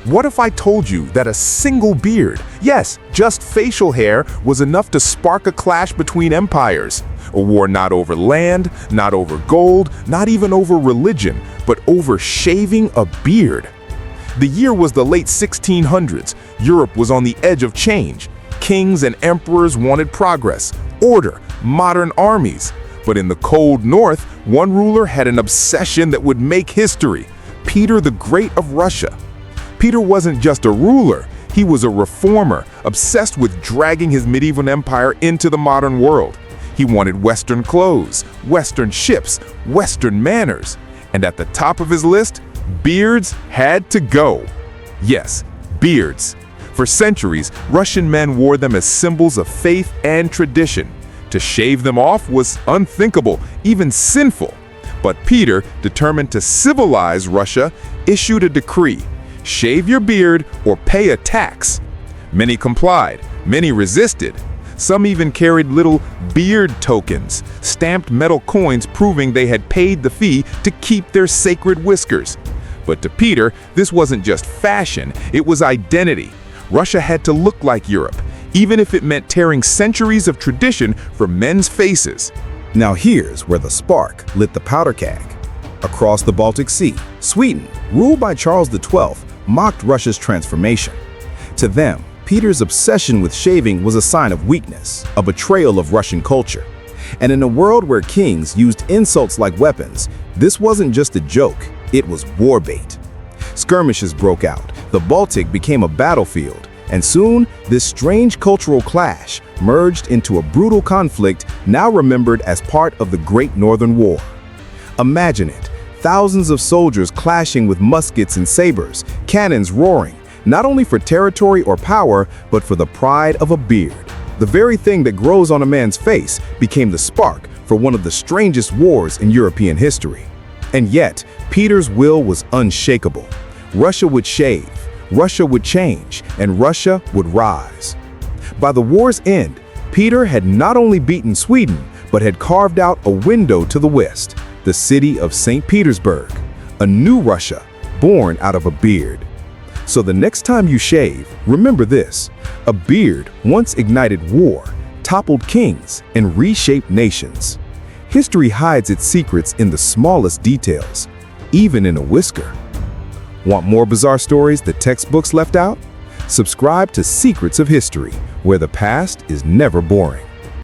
What if I told you that a single beard, yes, just facial hair, was enough to spark a clash between empires? A war not over land, not over gold, not even over religion, but over shaving a beard. The year was the late 1600s. Europe was on the edge of change. Kings and emperors wanted progress, order, modern armies. But in the cold north, one ruler had an obsession that would make history: Peter the Great of Russia. Peter wasn't just a ruler, he was a reformer, obsessed with dragging his medieval empire into the modern world. He wanted Western clothes, Western ships, Western manners. And at the top of his list, beards had to go. Yes, beards. For centuries, Russian men wore them as symbols of faith and tradition. To shave them off was unthinkable, even sinful. But Peter, determined to civilize Russia, issued a decree: shave your beard or pay a tax. Many complied, many resisted. Some even carried little beard tokens, stamped metal coins proving they had paid the fee to keep their sacred whiskers. But to Peter, this wasn't just fashion, it was identity. Russia had to look like Europe, even if it meant tearing centuries of tradition from men's faces. Now here's where the spark lit the powder keg. Across the Baltic Sea, Sweden, ruled by Charles XII, mocked Russia's transformation. To them, Peter's obsession with shaving was a sign of weakness, a betrayal of Russian culture. And in a world where kings used insults like weapons, this wasn't just a joke, it was war bait. Skirmishes broke out, the Baltic became a battlefield, and soon this strange cultural clash merged into a brutal conflict now remembered as part of the Great Northern War. Imagine it, thousands of soldiers clashing with muskets and sabers, cannons roaring, not only for territory or power, but for the pride of a beard. The very thing that grows on a man's face became the spark for one of the strangest wars in European history. And yet, Peter's will was unshakable. Russia would shave, Russia would change, and Russia would rise. By the war's end, Peter had not only beaten Sweden, but had carved out a window to the west, the city of St. Petersburg, a new Russia born out of a beard. So the next time you shave, remember this: a beard once ignited war, toppled kings, and reshaped nations. History hides its secrets in the smallest details, even in a whisker. Want more bizarre stories that textbooks left out? Subscribe to Secrets of History, where the past is never boring.